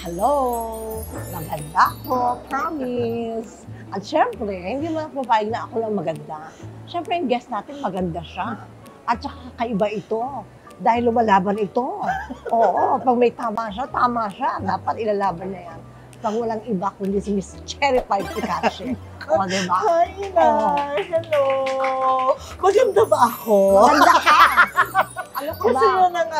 Hello! Maganda ako, promise. At syempre, hindi mo napapayag na ako lang maganda. Syempre, yung guest natin maganda siya. At saka kakaiba ito. Dahil lumalaban ito. Oo, pag may tama siya, dapat ilalaban na yan. Pag walang iba, kundi si Miss Cherry Pie Picache. O, diba? Hi, Inay! Hello! Maganda ba ako? Maganda ka! Ano ka Kasi ba? yun ang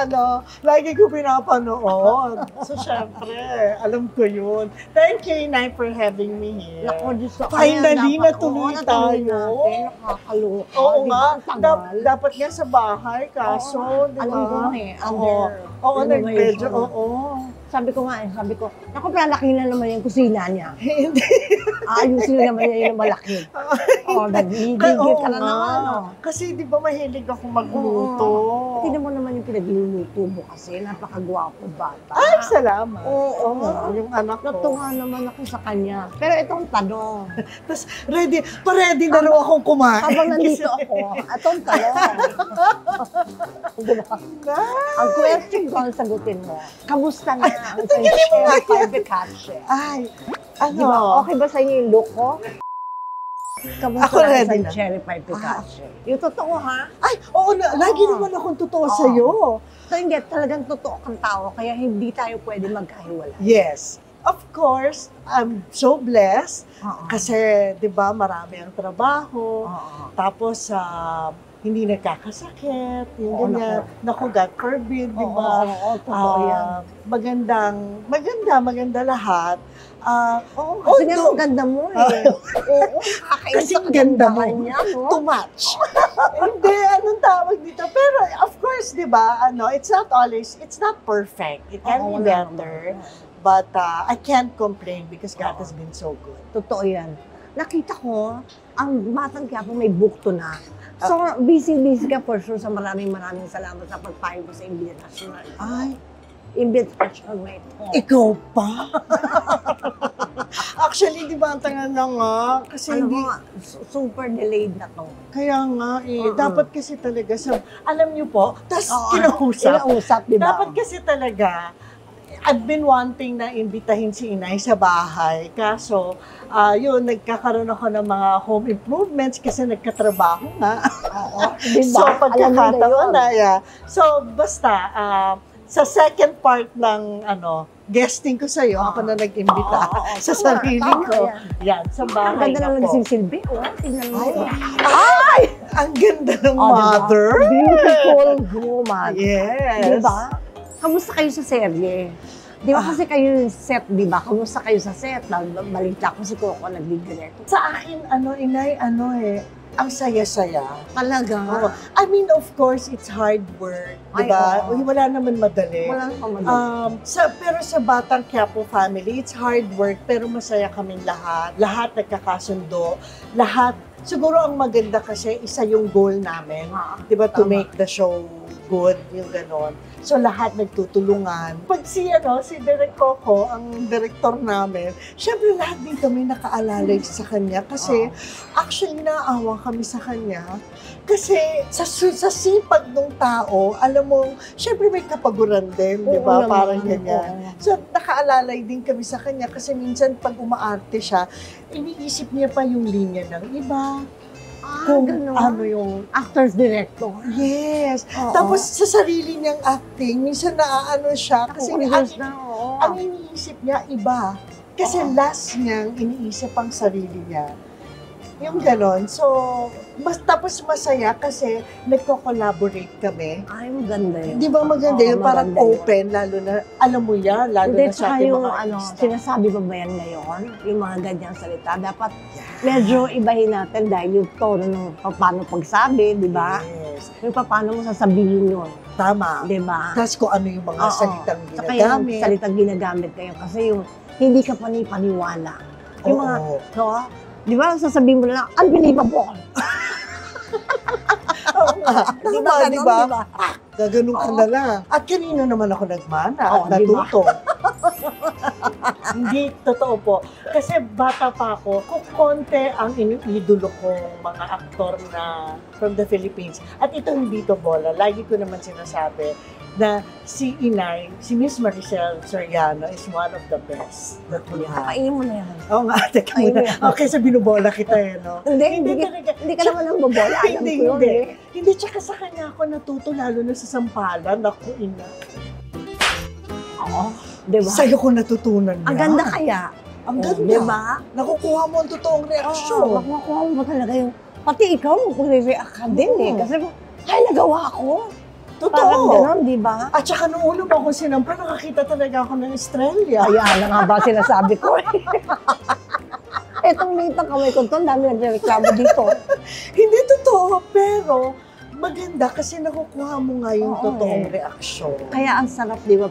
lagi ko pinapanood. So, syempre, alam ko yun. Thank you, Inay, for having me here. Naku, Diyos ko. Finally, Ayan, natuloy natuloy tayo. natin. Nakakaloka. Oo Di nga, ba? Ang tagal. dapat nga sa bahay, kaso, di ba? Alam ko Oo, medyo, renovation. oo. Sabi ko, naku, malaki na naman yung kusina niya. Hindi. Ayusin na naman niya yung malaki. Nagigigil ka na naman. Kasi di ba mahilig ako magluto? Tingnan mo naman yung pinagluluto mo kasi. Napakagwapo bata. Ay, salamat. Oo. Yung anak ko. Natuwa naman ako sa kanya. Pero itong tanong. Tapos, ready na raw akong kumain. Habang nandito ako, itong tanong. Diba? Ang question ko ang sagutin mo, kamusta na ang Cherry Pie Picache? Ay, Di ba? Okay ba sa inyo yung look ko? Kamusta Ako na ready ang na. Cherry Pie Picache? Yung totoo ha? Ay, oo na. Lagi naman akong totoo sa'yo. So hindi, talagang totoo kang tao, kaya hindi tayo pwede magkahiwalay. Yes. Of course, I'm so blessed. Oo. Kasi, di ba, marami ang trabaho. Oo. Tapos, hindi nagkakasakit. Yung Oo, ganyan. Naku, God forbid, di ba? Oo, totoo yan. Maganda lahat. Oo, kasi nga ang ganda mo eh. Oo, Kasing ganda mo. Niya, no? Too much. Hindi, anong tawag dito? Pero, of course, di ba, it's not perfect. It can be better. But I can't complain because God has been so good. Totoo yan. Nakita ko, ang Batang Quiapo may bukto na. So, busy ka for sure. So, maraming salamat sa pagpayo mo sa invitation. Ay, Invitation na ito. ikaw pa? Actually, di ba, ang tanga na nga. Kasi Ano hindi, mo, super delayed na to. kaya nga dapat kasi talaga alam niyo po, tas kinausap. Kinausap, di ba? Dapat kasi talaga, I've been wanting na imbitahin si Inay sa bahay. Kaso, yun, nagkakaroon ako ng mga home improvements kasi nagkatrabaho nga. Oo, di ba? So, pagkakataon Alam mo na, yun. yeah. So, basta, sa second part ng, guesting ko sa'yo, ako na nag-imbita sa sarili ko. Yan. Yan, sa Ang bahay ganda na na po. nagsisilbi. Tingnan mo. Ay! Ang ganda ng mother! Beautiful woman. Yes. Diba? Kamusta kayo sa serye? Di ba kasi kayo yung set, di ba? Kamusta kayo sa set? Balita ko si Coco nagdi-direct. Sa akin, Inay, ang saya-saya. Talaga? Oo. I mean, of course, it's hard work, di ba? oo. Wala naman madali. Wala nang pamadali. Pero sa Batang Quiapo family, it's hard work, pero masaya kaming lahat. Lahat nagkakasundo. Lahat. Siguro ang maganda kasi, isa yung goal namin. Di ba? To Tama. make the show good, yung ganon. So, lahat nagtutulungan. Pag si Direk Coco, ang director namin, syempre lahat din kami nakaalalay sa kanya kasi actually naawa kami sa kanya. Kasi sa sipag ng tao, alam mo, syempre may kapaguran din, di ba? Oo Parang naman, ganyan. oo. So, nakaalalay din kami sa kanya kasi minsan pag umaarte siya, iniisip niya pa yung linya ng iba. Kung ganun. ano yung Actors director. yes. Oo. Tapos sa sarili niyang acting, minsan naaano siya kasi Nakukonverse na, oo. ang iniisip niya iba. Kasi last niyang iniisip ang sarili niya. Yung ganon. So, tapos masaya kasi nagko-collaborate kami. Ay, maganda yun. Di ba maganda Oo, yun? Parang maganda yun. open, lalo na, alam mo yan, lalo Hindi, na sa tsaka ating yung mga artista. sinasabi pa ba yan ngayon? Yung mga ganyang salita. Dapat medyo ibahin natin dahil yung tono ng paano pagsabi, di ba? Yes. Yung paano mo sasabihin yun, Tama. di ba? Tapos kung ano yung mga Oo. salitang Saka yung ginagamit. salitang ginagamit kayo kasi yung hindi ka panipaniwala. Yung mga, Oo. no? Di ba, sasabihin mo na lang, unbelievable. Oo nga. Di Tama, ba, di ganon, ba? di ba? Gaganon ka Oo. na lang. At kanino naman ako nagmana Oo, at di ba? natuto. Hindi, totoo po. Kasi bata pa ako, kung konti ang iniidolo kong mga aktor na from the Philippines. At ito hindi to bola. Lagi ko naman sinasabi, na si Inay, si Miss Maricel Soriano is one of the best that we have. Kainin mo na yan. Oo nga, teka muna. Okay, sa binubola kita no? Hindi talaga. Hindi ka naman ang bobola. Alam ko yun eh. Hindi, tsaka sa kanya ako natuto, lalo na sa sampalan. Naku, ina. Oo, di ba? Sa'yo ko natutunan niya. Ang ganda kaya. Ang ganda. Di ba? Nakukuha mo ang totoong reaksyon. Oo, makukuha mo talaga yung, pati ikaw, magre-react ka din eh. Kasi, ay, nagawa ko. Totoo. Parang gano'n, di ba? At saka nung ulo ba ako sinampa, nakakita talaga ako ng Estrella. Ayan, nga ba sinasabi ko eh. Etong litang kamay ko to, ang dami nagreklamo dito. Hindi totoo, pero maganda kasi nakukuha mo nga yung Oo, totoong eh. reaksyon. Kaya ang sarap, di ba,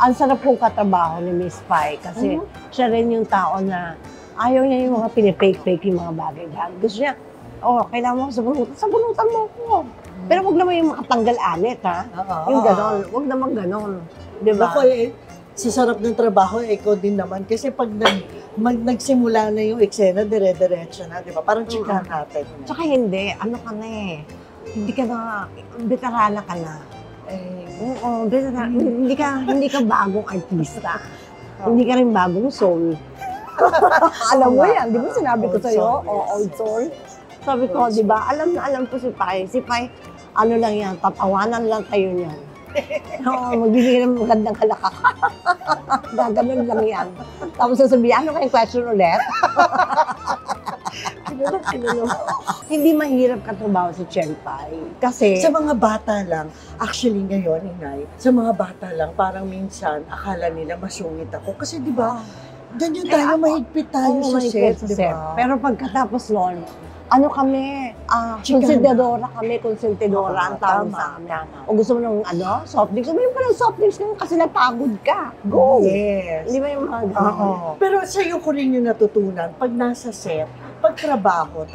ang sarap kong katrabaho ni Miss Pai kasi siya rin yung tao na ayaw niya yung mga pinipake-fake yung mga bagay. Gusto niya, kailangan mo sabunutan mo ako. Pero wag naman yung makatanggal alit, ha? Yung gano'n, wag naman gano'n. Di ba? Ako sa sarap ng trabaho, ikaw din naman. Kasi pag nagsimula na yung eksena, dire-diretso na, di ba? Parang chikahan natin. Tsaka hindi, ano ka na eh. Hindi ka na, veterana ka na. Oo, hindi ka bagong artista. Hindi ka rin bagong soul. Alam mo yan, di ba sinabi ko sa'yo? Old soul. Sabi ko, di ba, alam na alam ko si Pai. Si Pai, ano lang yan, tatawanan lang tayo niyan. Oo, magbibigay ng magandang halakak. Gaganon lang yan. Tapos sasabihin, ano kayong question ulit? Hindi mahirap katrabaho si Chenpai. Kasi sa mga bata lang, actually ngayon, Inay, sa mga bata lang, parang minsan, akala nila masungit ako. Kasi di ba, ganyan tayo, mahigpit tayo sa set, di ba? Pero pagkatapos nun, ano kami, konsidadora kami, konsentidora ang tawag sa amin. O gusto mo ng soft drinks, sabihin ka ng soft drinks kasi napagod ka. Go! Yes. Di ba yung mga Oo. Pero sa'yo ko rin yung natutunan, pag nasa set, pag trabaho.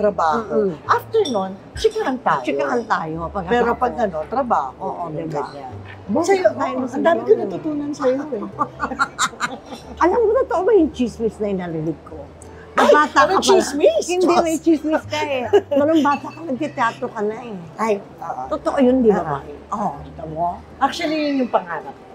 After nun, chikahan tayo. Chikahan tayo. Pero pag trabaho. Oo, di ba? Sa'yo, ang dami ko natutunan sa'yo eh. Alam mo, totoo ba yung chismis na inarinig ko? Bata ka pala. Chismis? Hindi, may chismis ka eh. Nung bata ka, nagtiteatro ka na eh. Ay, totoo yun, di ba? Oo, ito mo. Actually, yun yung pangarap ko.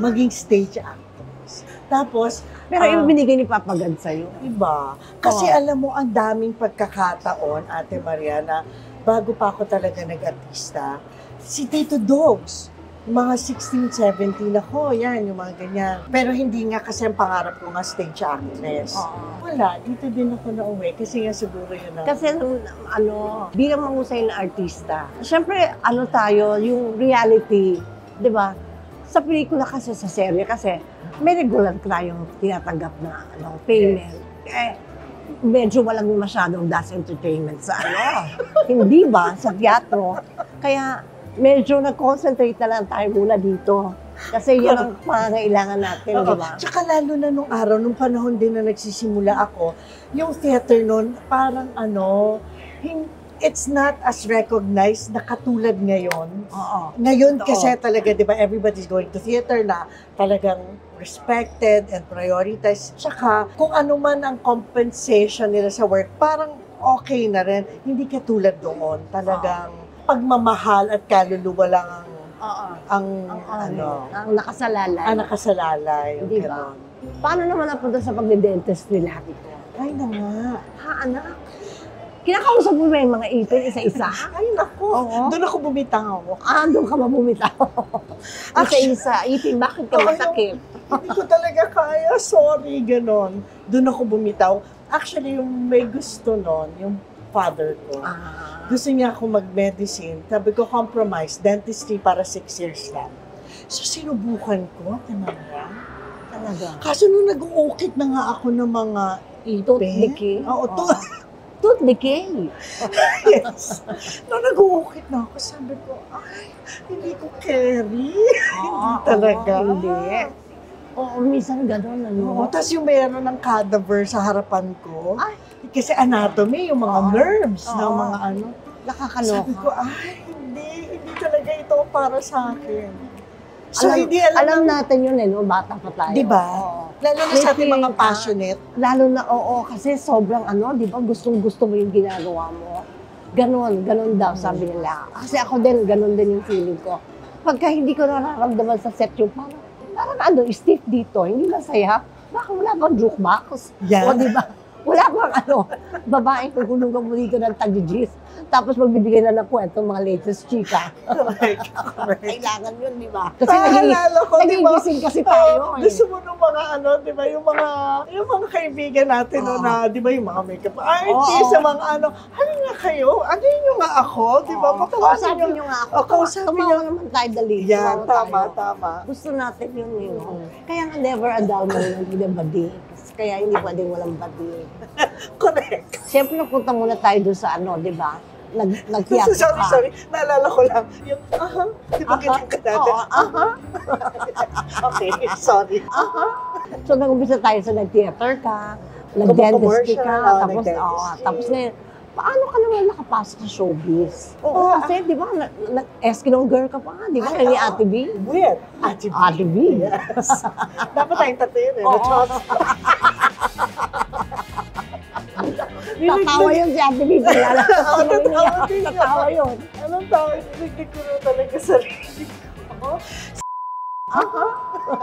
Maging stage actress. Tapos, pero yung binigay ni Papa God sa'yo. Diba? Kasi alam mo, ang daming pagkakataon, Ate Maria, na bago pa ako talaga nag-artista, si Tito Dogs, mga 16, 17 ako, yan, yung mga ganyan. Pero hindi nga kasi ang pangarap ko nga stage actress. Wala, dito din ako nauwi kasi nga siguro yun na. Kasi bilang mahusay na artista, syempre, tayo, yung reality, di ba? Sa pelikula kasi, sa serye kasi, may regular tayong tinatanggap na payment. Medyo walang masyadong das entertainment sa hindi ba? Sa teatro. Kaya, medyo nag-concentrate na lang tayo muna dito. Kasi yun ang pangangailangan natin, di ba? Tsaka lalo na nung araw, nung panahon din na nagsisimula ako, yung theater nun, parang it's not as recognized na katulad ngayon. Ngayon kasi talaga, di ba, everybody's going to theater na talagang respected and prioritized. Tsaka kung ano man ang compensation nila sa work, parang okay na rin. Hindi katulad doon. Talagang pagmamahal at kaluluwa lang ang nakasalalay. Nakasalalay. Di ba? Paano naman napunta sa pagdidentistry lahat ito? Ay na nga. Anak? Kinakausap mo ba yung mga ipin isa-isa? Ay, naku. Doon ako bumitaw. Doon ka ba bumitaw? Isa-isa. Ipin, bakit ka masakit? Hindi ko talaga kaya. Sorry, ganon. Doon ako bumitaw. Actually, yung may gusto nun, yung father ko. Gusto niya ako mag-medicine. Sabi ko, compromise, dentistry para 6 years lang. So, sinubukan ko, Maria. Talaga? Kaso nung nag-uukit na nga ako ng mga ipin. Tooth decay? Oo, tooth decay? Yes. Nung nag-uukit na ako, sabi ko, ay, hindi ko carry. Hindi talaga. Hindi. Oo, minsan gano'n. Tapos yung meron ng cadaver sa harapan ko. Kasi anatomy, yung mga nerves ng mga Nakakaloka. Sabi ko, hindi talaga ito para sa akin. So, hindi alam natin yun bata pa tayo. Diba? Lalo na sa ating mga passionate. Lalo na, kasi sobrang diba, gustong-gusto mo yung ginagawa mo. Ganon daw, sabi nila. Kasi ako din, ganon din yung feeling ko. pagka hindi ko nararamdaman sa set yung parang ano, stiff dito, hindi masaya. Baka wala bang jukebox? Yeah. O di ba? Wala bang ano, babaeng kukulungan mo dito ng tagigis. Tapos magbibigay na ng kwento mga latest chika. Correct. Kailangan yun, di ba? Kasi Naalala ko, di ba? nagigising kasi tayo. Gusto mo nung mga ano, di ba, yung mga kaibigan natin no, na, di ba, yung mga makeup artist, Oo. yung mga ano, nga kayo, ano yun nga ako, di ba? Kausapin nyo nga ako. Kausapin Tumawa nyo. naman tayo dali. Yan, Tumawa tayo. tama. Gusto natin yun, yun. Mm. Kaya nga never a dull moment with a badi. Kaya hindi pwedeng walang badi. Correct. Siyempre, napunta muna tayo doon sa ano, di ba? Nag-theater ka. Sorry. Naalala ko lang. Yung, di ba ganyan ka dati? Oo, Okay, sorry. So, nag-umpisa tayo sa nag-theater ka, nag-dentistry ka, nag-dentistry. tapos ngayon, paano ka naman nakapasok sa showbiz? Oo, kasi di ba, Eskilong girl ka pa, di ba? Ni Ate B? With Ate B. Ate B. Yes. Dapat tayong tatlo yun eh. Oo. Tatawa yun si Ate B. Tatawa yun. Anong tawag? Nagdig ko na talaga sarili ko.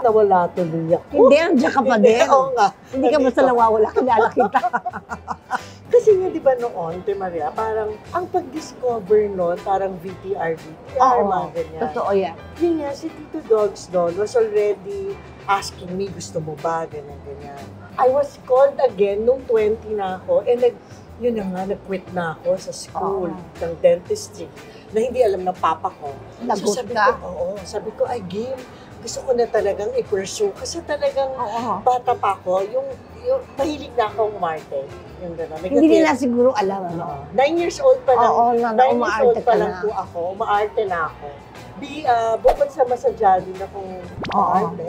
Nawala tuloy ako. Hindi, andiyan ka pa din. Oo nga. Hindi ka basta nawawala, kilala kita. Kasi nga, di ba noon, Te Maria, parang ang pag-discover noon, parang VTR, mga ganyan. Totoo yan. Yun nga, si Tito Dogs noon was already asking me, gusto mo ba, ganyan. I was called again nung 20 na ako, and yun na nga, nag-quit na ako sa school ng dentistry na hindi alam ng papa ko. Lagot sabi ka? ko, sabi ko, ay game, gusto ko na talagang i-pursue kasi talagang Oo. bata pa ako, yung mahilig na akong umarte. Yung gano'n. Hindi nila siguro alam, ano? 9 years old pa lang. Oo, 9 years umaarte old pa ka lang na. po ako. Umaarte na ako. Bukod sa masadya din akong umaarte.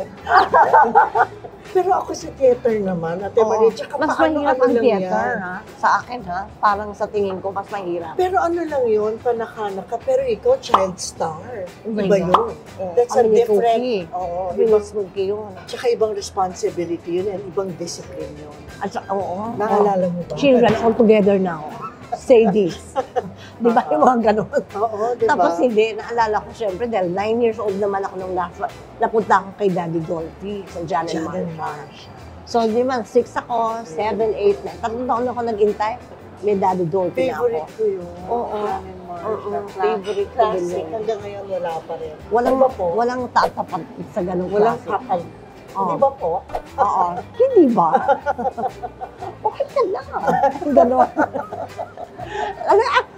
Pero ako sa theater naman, Ate Maria, tsaka mas paano, mahirap ano ang lang theater, yan. ha? Sa akin, ha? Parang sa tingin ko, mas mahirap. Pero ano lang yun, panakanak ka. Pero ikaw, child star. Oh my Iba God. yun. That's a Ang different, Cookie. oo, Bilis ibang, Cookie yun. tsaka ibang responsibility yun and ibang discipline yun. At oo. Naalala mo ba? Children all together now. Say this. Di ba yung mga ganun? Oo, di ba? Tapos hindi, naalala ko syempre dahil 9 years old naman ako nung napunta ako kay Daddy Dolphy sa Jan and Marsh. So, di ba, 6 ako, 7, 8, 9. Tatlong taon ako nag-intay. May Daddy Dolphy na ako. Favorite ko yun. Oo. Jan and Marsh. Oo, favorite ko din Classic. yun. Hanggang ngayon wala pa rin. Walang, Di ba po? walang tatapat sa ganung Walang klase. kapal. Oo. Di ba po? Oo. Hindi ba? Okay ka lang. Gano'n.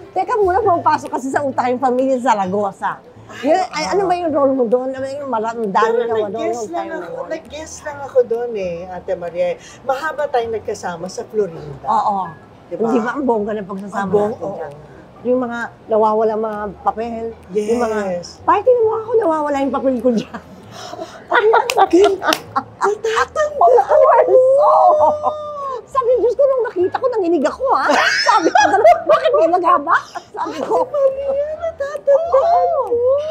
Teka muna, pumapasok kasi sa utak yung pamilya Zaragoza. Yun, ano ba yung role mo doon? Ano yung maraming dami na nag-guess lang ako. Nag-guess lang ako doon eh, Ate Maria. Mahaba tayong nagkasama sa Florinda. Oo. Diba? Hindi ba ang bongga na pagsasama natin Oo. dyan? Yung mga nawawala mga papel. Yes. Yung mga, party mo ako, nawawala yung papel ko dyan. Natatanda Oo. Sabi, Diyos ko, nung nakita ko, nanginig ako, ha? Sabi ko, bakit may maghaba? Sabi ko, Maria, natatandaan mo.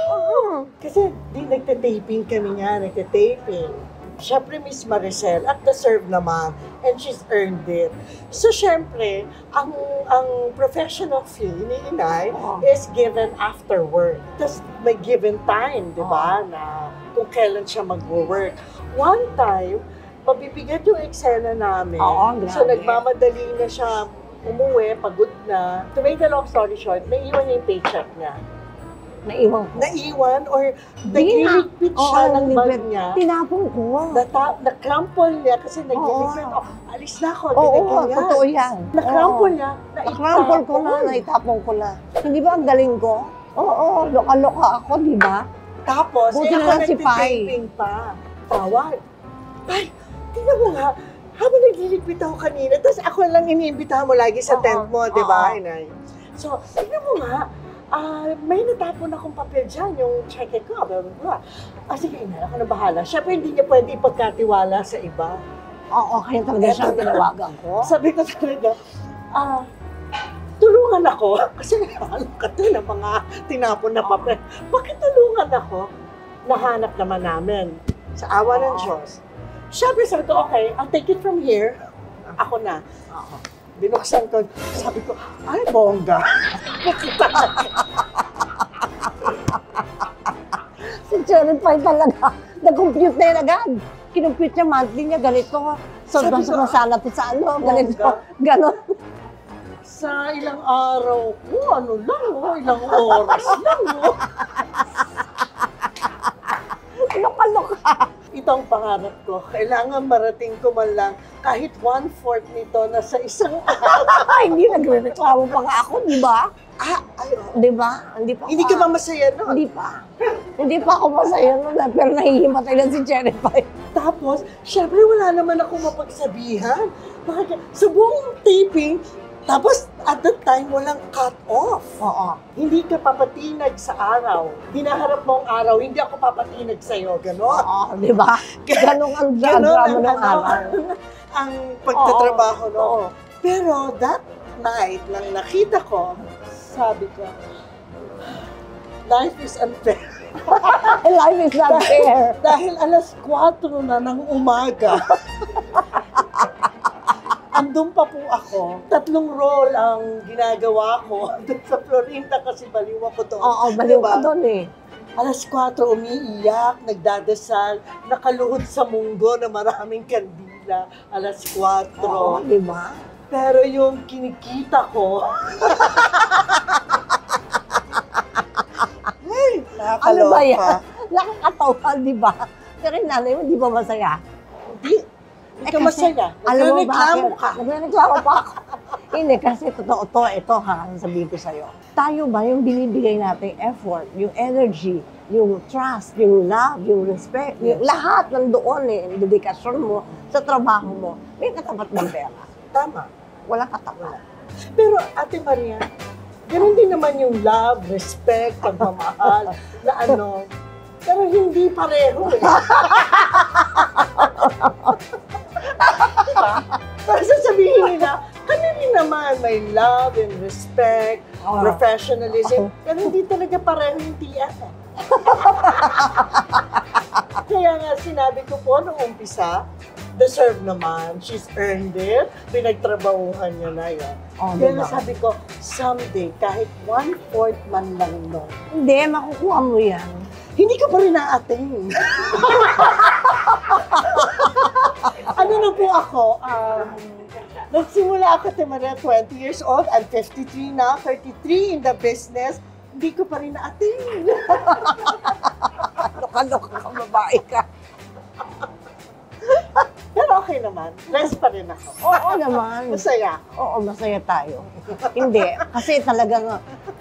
Oo. Kasi di nagte-taping kami nga, nagte-taping. Siyempre, Miss Maricel, at deserve naman. And she's earned it. So, siyempre, ang professional fee ni Inay is given after work. Tapos may given time, di ba, na kung kailan siya mag-work. One time, mabibigat yung eksena namin. Oo, grabe. So, nagmamadali na siya umuwi, pagod na. To make the long story short, naiwan niya yung paycheck niya. Naiwan ko. Naiwan or Di na. nagliligpit siya Oo, ng bag nagliligpit. niya. Tinapon ko. Na-crumple niya kasi nagliligpit. Oh, alis na ako. Oo, Ganyan. totoo yan. Na-crumple niya. Na-crumple ko na, naitapon ko na. Hindi ba ang galing ko? Oo, loka-loka ako, di ba? Tapos, Buti na ako lang si Pai. nagtitaping pa. Tawag. Pai, tingnan mo nga. Habang nagliligpit ako kanina, tapos ako lang iniimbitahan mo lagi sa tent mo, di ba, Inay? So, tingnan mo nga. May natapon akong papel dyan, yung cheque ko, blah, blah, blah. Sige, Inay, ako na bahala. Siyempre, hindi niya pwede ipagkatiwala sa iba. Oo, kaya talaga siyang tinawagan ko. Sabi ko talaga, tulungan ako. Kasi alam ka to ng mga tinapon na papel. Bakit tulungan ako? Nahanap naman namin sa awa ng Diyos. Siyempre, sabi ko, okay, I'll take it from here. Ako na. Binuksan ko, sabi ko, ay, bongga. Cherry pie talaga. Nag-compute na yun agad. Kinumpute niya monthly niya, ganito. So, Sabi basta ko, masala to sa ano, ganito. bongga. Ganon. Sa ilang araw ko, ano lang, ilang oras lang. Loka-loka. Ito ang pangarap ko. Kailangan marating ko man lang kahit 1/4 nito na sa isang Hindi, nagre-reklamo pa nga ako, di ba? Di ba? Hindi ka ba masaya nun? Hindi pa. Hindi pa ako masaya nun, pero nahihimatay na si Cherry Pie. Tapos, syempre wala naman ako mapagsabihan. Bakit? Sa buong taping, tapos at that time, walang cut-off. Oo. Hindi ka papatinag sa araw. Hinaharap mo ang araw, hindi ako papatinag sa'yo. Ganon. Oo, di ba? Ganon ang drama ng araw. Ang pagtatrabaho, no? Oo. Pero that night, nang nakita ko, sabi ko, life is unfair. Life is not fair. Dahil alas 4 na ng umaga, andun pa po ako. 3 roll ang ginagawa ko doon sa Florinda kasi baliw ako doon. Oo, baliw Diba? ka doon eh. Alas 4, umiiyak, nagdadasal, nakaluhod sa munggo na maraming kandila. Alas 4. Oo, di ba? Pero yung kinikita ko, ay, nakakaloka. Ano ba yan? Nakakatawa, di ba? Pero yung nanay mo, di ba masaya? Hindi. Hindi ka masaya. Alam mo Nagreklamo bakit? ka. Nagreklamo pa ako. Hindi, kasi totoo to, ito ha, sabihin ko sa'yo. Tayo ba, yung binibigay nating effort, yung energy, yung trust, yung love, yung respect, yung lahat nandoon eh, yung dedikasyon mo sa trabaho mo, may katapat ng pera. Tama. Walang katapat. Pero Ate Maria, ganoon din naman yung love, respect, pagmamahal, na ano, pero hindi pareho eh. Pero sasabihin nila, kami rin naman may love and respect, professionalism, pero hindi talaga pareho yung tiyan. Kaya nga sinabi ko po nung umpisa, deserve naman. She's earned it. Pinagtrabahuhan niya na yan. Oh, Kaya diba? sabi ko, someday, kahit 1/4 man lang no, Hindi, makukuha mo yan. hindi ka pa rin na-attain. Ano na po ako? Nagsimula ako, Maria, 20 years old. I'm 53 now, 33 in the business. Hindi ko pa rin na-attain. Loka-loka ka, babae ka. Pero okay naman. Blessed pa rin ako. Oo naman. Masaya. Oo, masaya tayo. Hindi, kasi talagang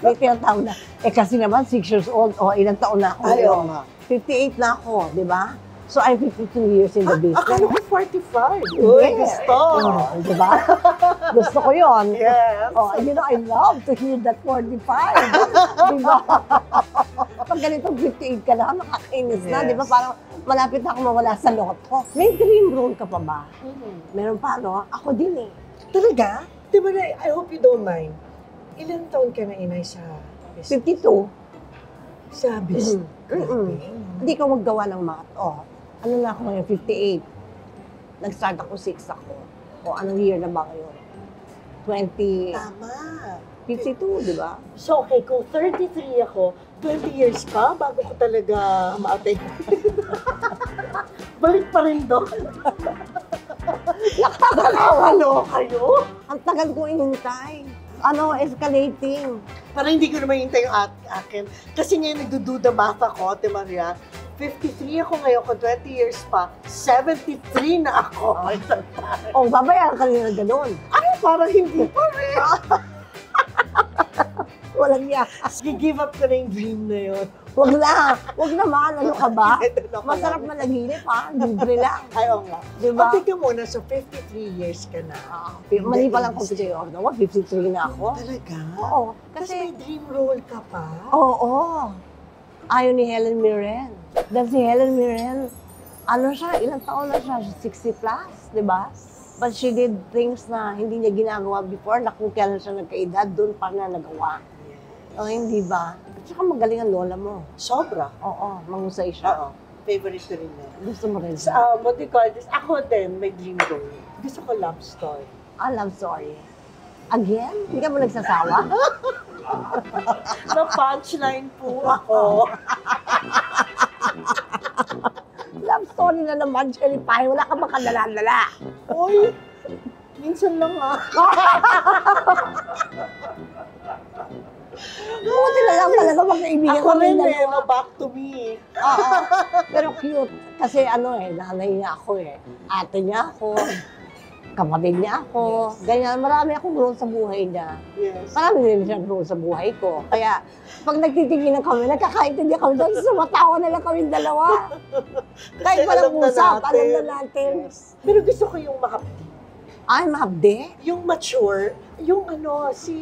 may tinatawag na, kasi naman 6 years old, ilang taon na ako Ay, oo ngayon. nga. 58 na ako, di ba? So I'm 52 years in the business. Akala ko 45. Hindi. Uy, gusto. Di ba? Gusto ko yun. Yes. Oh, you know, I love to hear that 45. Di ba? Pag ganitong 58 ka na, nakakainis na. Yes. Di ba? Parang malapit na ako mawala sa loto. May dream role ka pa ba? Meron pa, no? Ako din eh. Talaga? Di ba na, I hope you don't mind. Ilang taon ka na inay sa business? 52. Sa business? Hindi ko maggawa ng math. Ano na ako ngayon? 58. Nag-start ako 6 ako. Anong year na ba ngayon? 20... Tama. 52, di ba? So, okay, kung 33 ako, 20 years pa bago ko talaga ma-attain. Balik pa rin doon. Nakakalo kayo. Ang tagal ko inintay. Escalating. Parang hindi ko naman hintay yung akin. Kasi ngayon nagdududa bata ko, Ate Maria. 53 ako ngayon, kung 20 years pa, 73 na ako. Babayaran ka rin na gano'n. Ay, parang hindi pa rin. Walang yak. Give up ka na yung dream na yun. Wag na. Wag naman. Ano ka ba? Ano ka Masarap lang. managinip ha. Libre lang. Ay, oo nga. Diba? O, tingnan mo na, so 53 years ka na. Mali pa lang competition of 53 na ako. Talaga? Oo. Kasi may Kasi, dream role ka pa? oo. Ayaw ni Helen Mirren. Dahil si Helen Mirren, ilang taon na siya? 60 plus, di ba? But she did things na hindi niya ginagawa before, na kung kailan siya nagkaedad, doon pa na nagawa. Hindi ba? At saka magaling ang lola mo. Sobra. Oo, mahusay siya. Oo. Favorite ko rin na. Gusto mo rin So, siya. what do you call this? Ako din, may dream role. Gusto ko love story. Love story. Again? Hindi ka mo nagsasawa? Na punchline po ako. Sorry na naman, Cherry Pie. Wala ka bang kadala-dala? Oy, minsan lang Buti na lang talaga magkaibigan Ako kami rin dalawa. back to me. Oo. Pero cute. Kasi nanay niya ako Ate niya ako. Kapatid niya ako. Ganyan, marami akong role sa buhay niya. Yes. Marami rin siyang role sa buhay ko. Kaya, pag nagtitinginan kami, nagkakaintindi kami doon, sumatawa na lang kami dalawa. Kahit walang usap, alam na natin. Yes. Pero gusto ko yung mahapdi. Ay, mahabdi? Yung mature, yung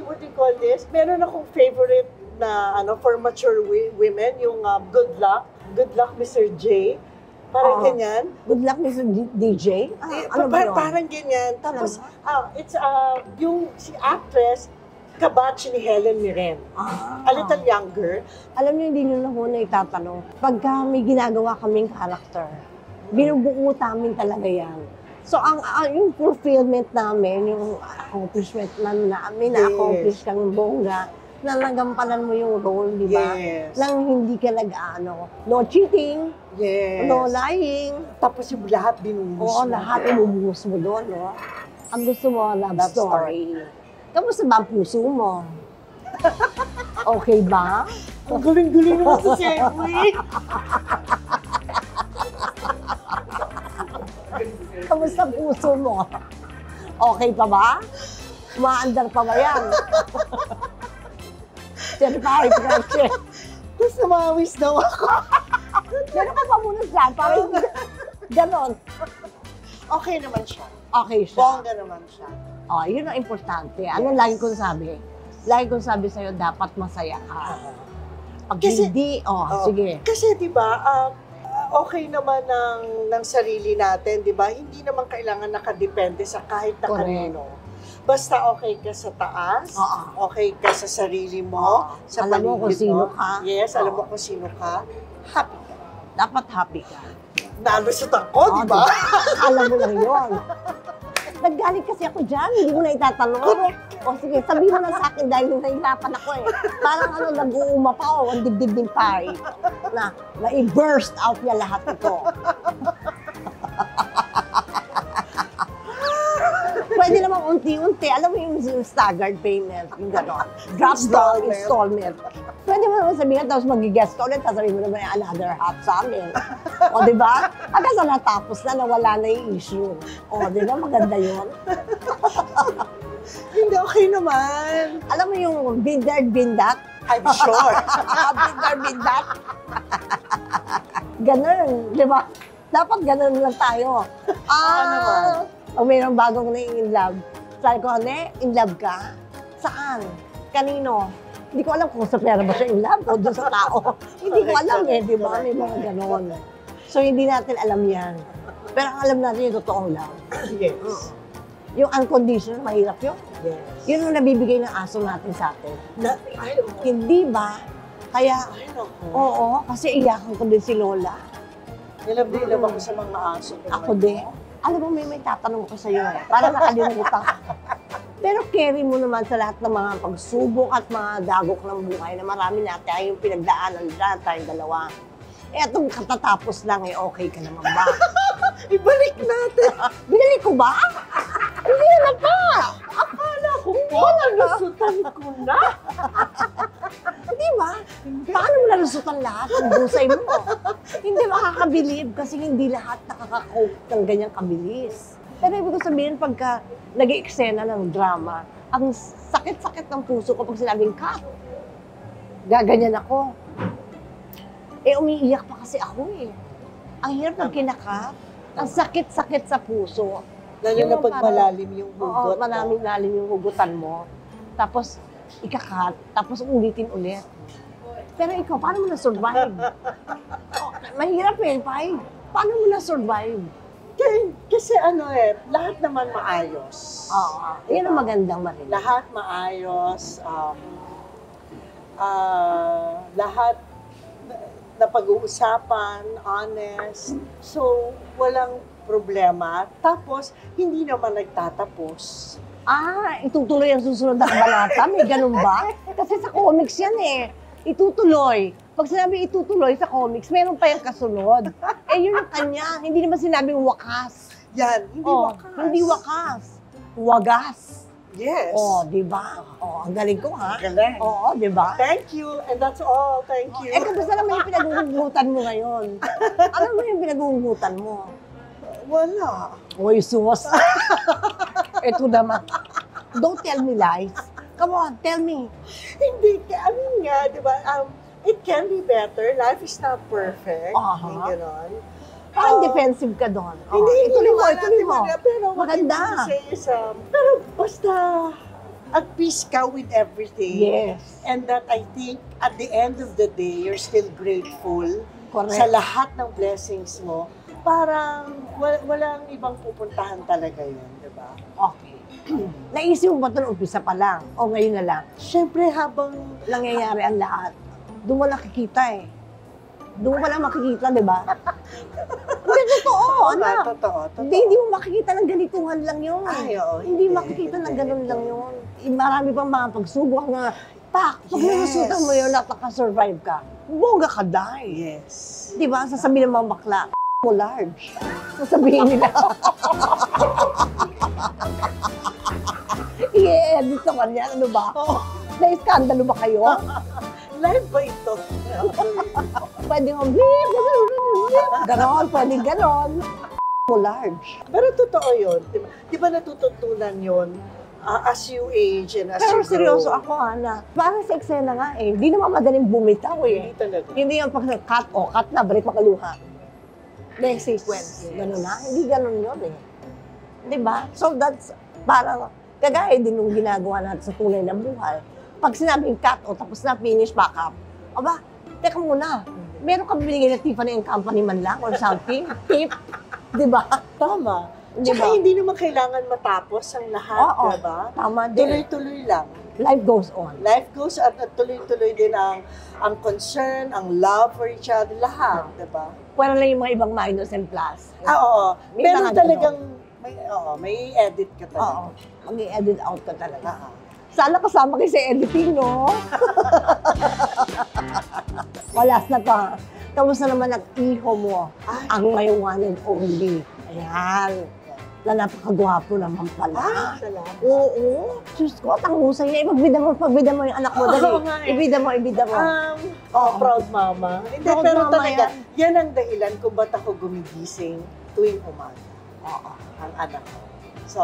what do you call this? Meron akong favorite na for mature women, yung Good Luck. Good Luck, Mr. J. Parang ganyan. Good luck, Mr. DJ? Ano ba yun? Parang ganyan. Tapos, it's yung si actress, kabatch ni Helen Mirren. A little younger. Alam niyo, hindi nyo na muna itatanong. Pagka may ginagawa kaming character, binubuo namin talaga yan. So, yung fulfillment namin, yung accomplishment namin, na-accomplish kang bongga, na nagampanan mo yung role, di ba? Yes. Nang hindi ka no cheating, Yes. no lying. Tapos yung lahat binuhos Oo, mo. lahat inubuhos mo doon, no? Ang gusto mo, love story. Kamusta ba ang puso mo? Okay ba? Ang galing-galing mo sa segue. Kamusta ang puso mo? Okay pa ba? Maandar pa ba yan? Siyempre pa, Francesca. Tapos namawis daw ako. Meron ka pa muna dyan, parang ganon. Okay naman siya. Okay siya. Bongga naman siya. Oh, yun ang importante. Ano lagi kong sabi? Lagi kong sabi sa'yo, dapat masaya ka. Pag hindi, sige. Kasi di ba, okay naman ng sarili natin, di ba? Hindi naman kailangan nakadepende sa kahit na kanino. Basta okay ka sa taas, okay ka sa sarili mo, sa alam mo kung sino ka. Yes, alam mo kung sino ka. Happy ka. Dapat happy ka. Nalusot ako, di ba? Alam mo lang yun. Naggalit kasi ako dyan, hindi mo na itatanong. O sige, sabihin mo na sa akin dahil nahihirapan ako Parang nag-uuma pa ang dibdib ng pie. Na i-burst out niya lahat ito. Pwede naman unti-unti. Alam mo yung staggered payment, yung gano'n. Drop down installment. Pwede mo naman sabihin, tapos mag-guest ka ulit, sasabihin mo naman another half sa amin. O, di ba? Hanggang sa natapos na, nawala na yung issue. O, di ba? Maganda yun. Hindi, okay naman. Alam mo yung bindat? I'm sure. Bindat? Ganun, di ba? Dapat ganun lang tayo. Pag mayroong bagong in love, sabi ko, in love ka? Saan? Kanino? Hindi ko alam kung sa pera ba siya in love o doon sa tao. Hindi ko alam di ba? May mga ganon. So, hindi natin alam yan. Pero ang alam natin yung totoong love. Yes. Yung unconditional, mahirap yun. Yes. Yun ang nabibigay ng aso natin sa atin. Hindi ba? Kaya, oo, kasi iyakan ko din si Lola. Nilab ako sa mga aso. Ako din. Alam mo, may tatanong ko sa'yo para nakalimutan ka. Pero carry mo naman sa lahat ng mga pagsubok at mga dagok ng buhay na marami natin ay yung pinagdaanan dyan tayong dalawa. Etong katatapos lang okay ka naman ba? Ibalik natin. Binalik ko ba? Hindi na pa! Akala ko po, nalusutan ko na. Di ba? Paano mo nalusutan lahat ng busay mo? Hindi makakabilib kasi hindi lahat nakaka-cope ng ganyang kabilis. Pero ibig ko sabihin, pagka nag-i-eksena ng drama, ang sakit-sakit ng puso ko pag sinabing cut. Gaganyan ako. Umiiyak pa kasi ako Ang hirap pag kinakat. Ang sakit-sakit sa puso. Lalo na pag malalim yung hugot. Oo, malalim yung hugutan mo. Tapos, ikakat, tapos ulitin ulit. Pero ikaw, paano mo na-survive? Mahirap Pai. Paano mo na-survive? Kasi lahat naman maayos. Oo, yun ang magandang marinig. Lahat maayos. Lahat na pag-uusapan, honest. So, walang problema. Tapos, hindi naman nagtatapos. Itutuloy ang susunod na kabanata? May ganun ba? Kasi sa comics yan Itutuloy. Pag sinabi itutuloy sa comics, meron pa yung kasunod. Eh, yun ang kanya. Hindi naman sinabing wakas. Yan, hindi Oh, wakas. hindi wakas. Wagas. Yes. Oh, di ba? Oh, ang galing ko, ha? Galing. Oo, di ba? Thank you, and that's all. Thank you. Eh, kamusta naman yung pinag-uugutan mo ngayon? Ano mo yung pinag-uugutan mo? Wala. Uy, sus. Ito naman. Don't tell me lies. Come on, tell me. Hindi, I mean nga, di ba, it can be better. Life is not perfect. Aha. Yung ganon. Parang defensive ka doon. Oh, Hindi, ituloy mo, naman ituloy natin mo. Pero Maganda. what I say is, pero basta at peace ka with everything. Yes. And that I think at the end of the day, you're still grateful Correct. sa lahat ng blessings mo. Parang walang ibang pupuntahan talaga yun, di ba? Okay. Naisip mo ba ito umpisa pa lang? O ngayon na lang? Siyempre, habang Nangyayari ang lahat. Doon mo nakikita eh. Doon mo lang makikita, di ba? Hindi, totoo, anak. totoo. Hindi mo makikita ng ganituhan lang yun. Ay, oo, Hindi hindi, makikita ng hindi, ganun hindi. lang yun. Marami pang mga pagsubok na, pag Yes. nalusutan mo yun at nakasurvive ka, bongga ka dahil. Yes. Di ba? Sasabihin ng mga bakla, mo large. Sasabihin nila. I-edit sa kanya, ano ba? Na-iskandalo ba kayo? Live ba ito? Pwede mo, beep, ganon, pwede ganon. Mo large. Pero totoo yun. Di ba natututunan yun as you age and as Pero you grow? seryoso ako, Ana. Parang sa eksena nga eh. Hindi naman madaling bumitaw eh. Hindi talaga. Hindi yung pag-cut o cut na, balik makaluha. Next sequence. Yes. Ganun na. Hindi ganun yun eh. Di ba? So that's parang kagaya din nung ginagawa natin sa tunay na buhay. Pag sinabing cut o tapos na, finish, back up. Aba, teka muna. Meron kang binigay na Tiffany and Company man lang or something. Tip. Di ba? Tama. Di Tsaka ba? hindi naman kailangan matapos ang lahat, Oo. di ba? Tama din. Tuloy-tuloy lang. Life goes on. Life goes at tuloy-tuloy din ang concern, ang love for each other, lahat, di ba? Wala lang yung mga ibang minus and plus. Oo. May Pero mga talagang, may edit ka Oo. talaga. Mag-i-edit out ka talaga. Ah. Sana kasama kayo sa editing, no? Walas na to. Kamusta naman ang iho mo? Ay. Ang may one and only. Ayan. Na napakagwapo naman pala. Salamat. Oo. Diyos ko, ang husay niya. Pagbida mo yung anak mo. Dali. Oo nga eh. Ibida mo. Oo. Proud mama. Hindi, Proud pero mama talaga, yan ang dahilan kung ba't ako gumigising tuwing umaga. Oo. Ang anak ko. So,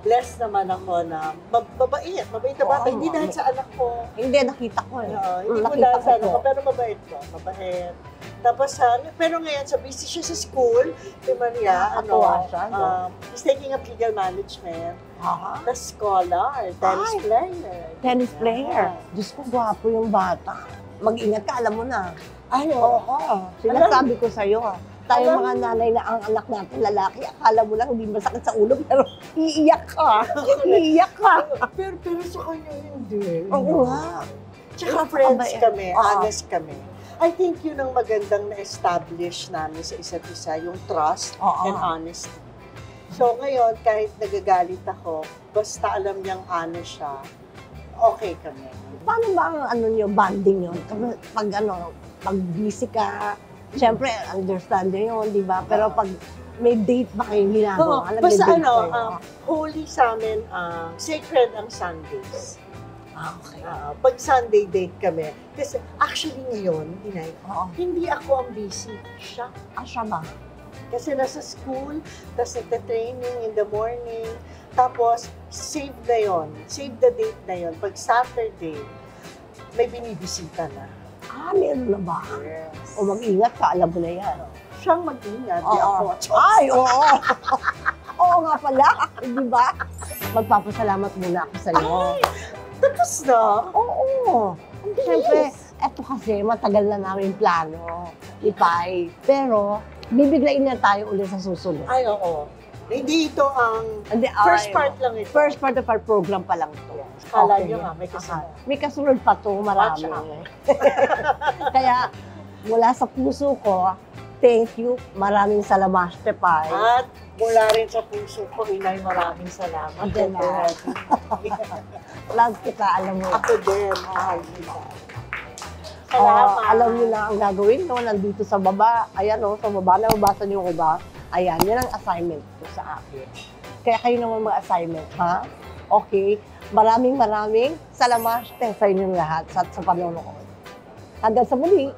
blessed naman ako na mabait na bata. Oo. Hindi dahil sa anak ko. Hindi, nakita ko eh. Hindi ko Nakita dahil sa anak ko. ko, pero mabait ko. Mabait. Tapos, pero ngayon, sa busy siya sa school, si Maria, Nakakatuwa siya, no? he's taking up legal management. Aha. The scholar, tennis Ay. player. Tennis player. Yeah. Diyos ko, gwapo yung bata. Mag-ingat ka, alam mo na. Ay, Oo. Sinasabi ko sa'yo. Tayo mga nanay na ang anak natin lalaki, akala mo lang hindi masakit sa ulo, pero iiyak ka. Iiyak ka. Pero sa kanya hindi. Oo nga. Tsaka friends Mabait. kami, Oo. honest kami. I think yun ang magandang na-establish namin sa isa't isa, yung trust Oo. and honesty. So ngayon, kahit nagagalit ako, basta alam niyang honest siya, okay kami. Paano ba ang ano nyo, bonding yun? Pag busy ka, siyempre, understand nyo yun, di ba? Pero pag may date ba kayong ginagawa? Basta Nagde-date kayo? holy sa amin, sacred ang Sundays. Okay. Pag Sunday date kami, kasi actually ngayon, Inay, Oo. hindi ako ang busy. Siya. Siya ba? Kasi nasa school, tapos nagta-training in the morning, tapos save na yon, save the date na yon. Pag Saturday, may binibisita na. Meron na ba? Yes. O mag-ingat ka, alam mo na yan. Siyang mag-ingat, di ako. Ay, oo. Oo nga pala, di ba? Magpapasalamat muna ako sa iyo. Tapos na. Oo. Siyempre, eto kasi matagal na namin plano ni Pai. Pero, bibiglayin na tayo ulit sa susunod. Ay, oo. Hindi ito ang Hindi, first ay, part lang ito. First part of our program pa lang to. Kala Okay. nyo nga, may kasunod. May kasunod pa to, marami. Tsaka. Kaya, mula sa puso ko, thank you. Maraming salamat, Pai. At mula rin sa puso ko, Inay, maraming salamat. Again, Love kita, alam mo. Ako din, mahal kita. Salamat. Alam niyo na ang gagawin nyo, nandito sa baba. Ayan o, sa baba, nababasa niyo ko ba? Ayan, yan ang assignment ko sa akin. Kaya kayo naman mag-assignment, ha? Okay? Maraming salamat sa inyong lahat sa panonood. Hanggang sa muli.